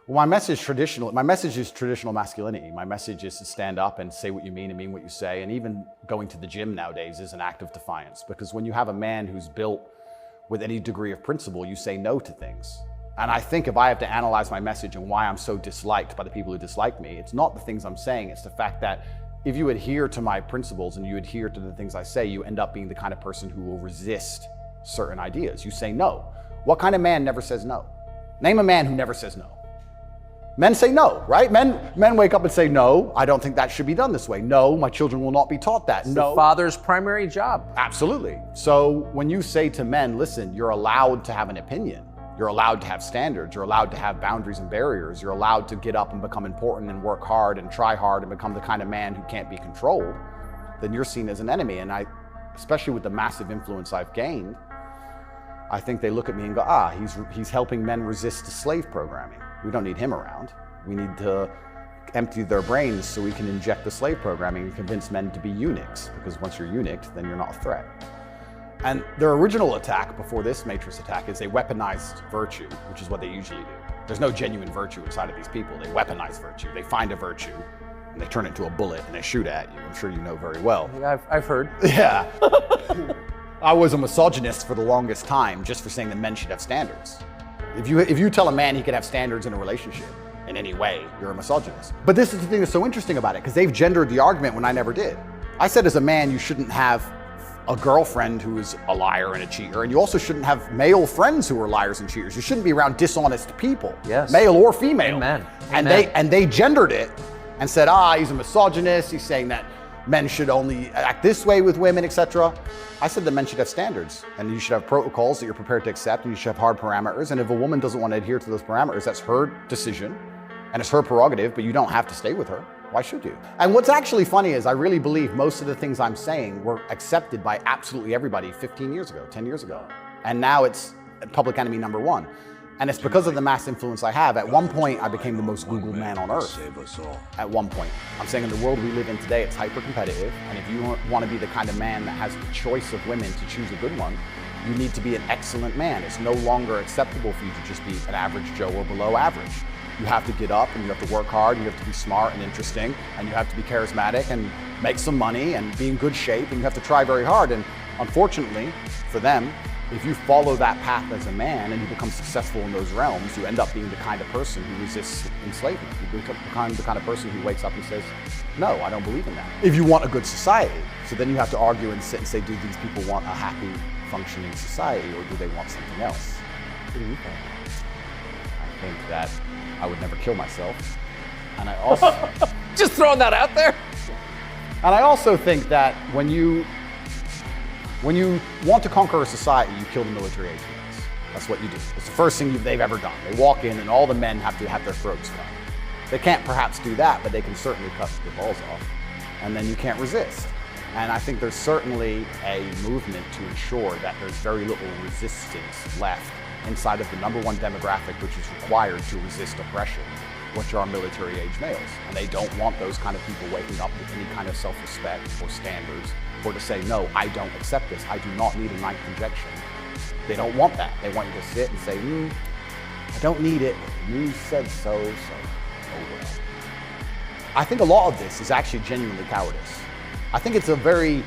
Well, my message is traditional masculinity. My message is to stand up and say what you mean and mean what you say. And even going to the gym nowadays is an act of defiance, because when you have a man who's built with any degree of principle, you say no to things. And I think if I have to analyze my message and why I'm so disliked by the people who dislike me, it's not the things I'm saying, it's the fact that if you adhere to my principles and you adhere to the things I say, you end up being the kind of person who will resist certain ideas. You say no. What kind of man never says no? Name a man who never says no. Men say no, right? Men wake up and say, no, I don't think that should be done this way. No, my children will not be taught that. It's no. the father's primary job. Absolutely. So when you say to men, listen, you're allowed to have an opinion. You're allowed to have standards. You're allowed to have boundaries and barriers. You're allowed to get up and become important and work hard and try hard and become the kind of man who can't be controlled, then you're seen as an enemy. And especially with the massive influence I've gained, I think they look at me and go, he's helping men resist slave programming. We don't need him around. We need to empty their brains so we can inject the slave programming and convince men to be eunuchs, because once you're eunuched, then you're not a threat. And their original attack before this Matrix attack is they weaponized virtue, which is what they usually do. There's no genuine virtue inside of these people. They weaponize virtue. They find a virtue and they turn it into a bullet and they shoot at you. I'm sure you know very well. Yeah, I've heard. Yeah. I was a misogynist for the longest time just for saying that men should have standards. If you tell a man he can have standards in a relationship in any way, you're a misogynist. But this is the thing that's so interesting about it, because they've gendered the argument when I never did. I said as a man, you shouldn't have a girlfriend who is a liar and a cheater, and you also shouldn't have male friends who are liars and cheaters. You shouldn't be around dishonest people, yes, male or female. Amen. And they gendered it and said, he's a misogynist. He's saying that men should only act this way with women, etc. I said that men should have standards, and you should have protocols that you're prepared to accept, and you should have hard parameters. And if a woman doesn't want to adhere to those parameters, that's her decision, and it's her prerogative, but you don't have to stay with her. Why should you? And what's actually funny is I really believe most of the things I'm saying were accepted by absolutely everybody 15 years ago, 10 years ago. And now it's public enemy number one. And it's because of the mass influence I have. At one point, I became the most Googled man on earth. At one point. I'm saying in the world we live in today, it's hyper competitive. And if you want to be the kind of man that has the choice of women to choose a good one, you need to be an excellent man. It's no longer acceptable for you to just be an average Joe or below average. You have to get up and you have to work hard, and you have to be smart and interesting, and you have to be charismatic and make some money and be in good shape, and you have to try very hard. And unfortunately for them, if you follow that path as a man and you become successful in those realms, you end up being the kind of person who resists enslavement. You become the kind of person who wakes up and says, no, I don't believe in that. If you want a good society. So then you have to argue and sit and say, do these people want a happy, functioning society, or do they want something else? What do you think? I think that I would never kill myself. And I also... Just throwing that out there. And I also think that when you want to conquer a society, you kill the military age males. That's what you do. It's the first thing they've ever done. They walk in and all the men have to have their throats cut. They can't perhaps do that, but they can certainly cut the balls off. And then you can't resist. And I think there's certainly a movement to ensure that there's very little resistance left inside of the number one demographic which is required to resist oppression, which are military age males. And they don't want those kind of people waking up with any kind of self-respect or standards, or to say, no, I don't accept this. I do not need a ninth injection. They don't want that. They want you to sit and say, I don't need it. You said so, oh well. I think a lot of this is actually genuinely cowardice. I think it's a very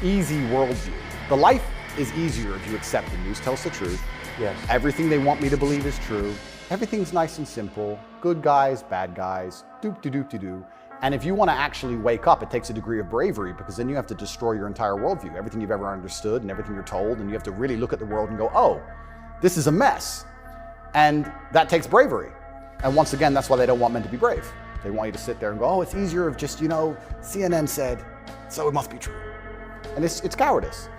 easy worldview. The life is easier if you accept the news tells the truth. Yes. Everything they want me to believe is true. Everything's nice and simple. Good guys, bad guys, doop-de-doop-de-doo. And if you want to actually wake up, it takes a degree of bravery, because then you have to destroy your entire worldview, everything you've ever understood and everything you're told, and you have to really look at the world and go, oh, this is a mess. And that takes bravery. And once again, that's why they don't want men to be brave. They want you to sit there and go, oh, it's easier if just, CNN said, so it must be true. And it's cowardice.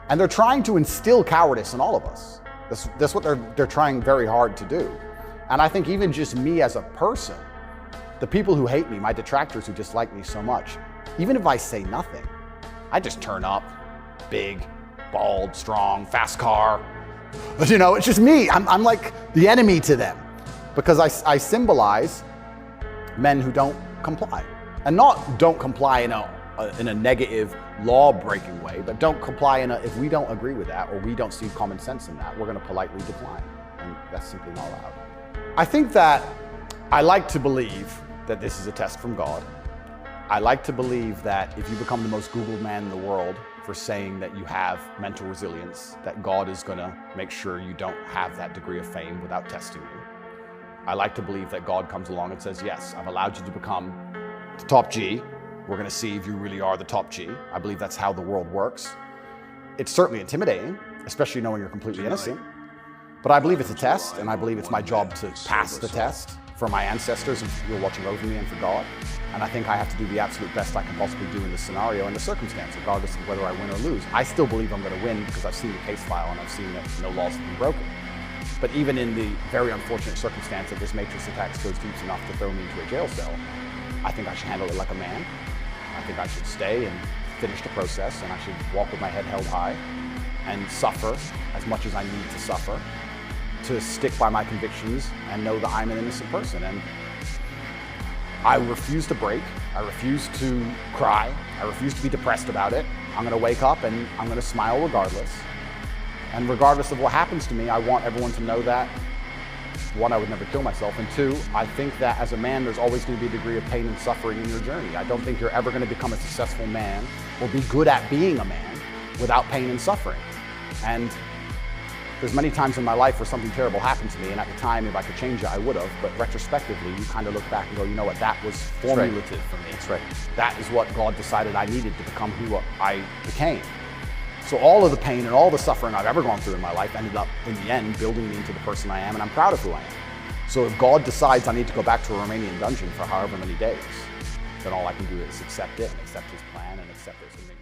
And they're trying to instill cowardice in all of us. That's what they're trying very hard to do. And I think even just me as a person, the people who hate me, my detractors who dislike me so much, even if I say nothing, I just turn up, big, bald, strong, fast car. But it's just me. I'm like the enemy to them, because I symbolize men who don't comply. And not don't comply in a negative law-breaking way, but don't comply if we don't agree with that, or we don't see common sense in that, we're gonna politely decline. And that's simply not allowed. I think that I like to believe that this is a test from God. I like to believe that if you become the most Googled man in the world for saying that you have mental resilience, that God is going to make sure you don't have that degree of fame without testing you. I like to believe that God comes along and says, yes, I've allowed you to become the top G. We're going to see if you really are the top G. I believe that's how the world works. It's certainly intimidating, especially knowing you're completely innocent. But I believe it's a test, and I believe it's my job to pass the test for my ancestors and for people watching over me and for God. And I think I have to do the absolute best I can possibly do in this scenario and the circumstance, regardless of whether I win or lose. I still believe I'm going to win because I've seen the case file and I've seen that no laws have been broken. But even in the very unfortunate circumstance that this matrix attack goes deep enough to throw me into a jail cell, I think I should handle it like a man. I think I should stay and finish the process, and I should walk with my head held high and suffer as much as I need to suffer to stick by my convictions and know that I'm an innocent person. And I refuse to break. I refuse to cry. I refuse to be depressed about it. I'm going to wake up and I'm going to smile regardless. And regardless of what happens to me, I want everyone to know that, one, I would never kill myself, and two, I think that as a man, there's always going to be a degree of pain and suffering in your journey. I don't think you're ever going to become a successful man or be good at being a man without pain and suffering. And there's many times in my life where something terrible happened to me, and at the time, if I could change it, I would have. But retrospectively, you kind of look back and go, you know what, that was formulative for me. That's right. That is what God decided I needed to become who I became. So all of the pain and all the suffering I've ever gone through in my life ended up, in the end, building me into the person I am, and I'm proud of who I am. So if God decides I need to go back to a Romanian dungeon for however many days, then all I can do is accept it and accept his plan and accept it.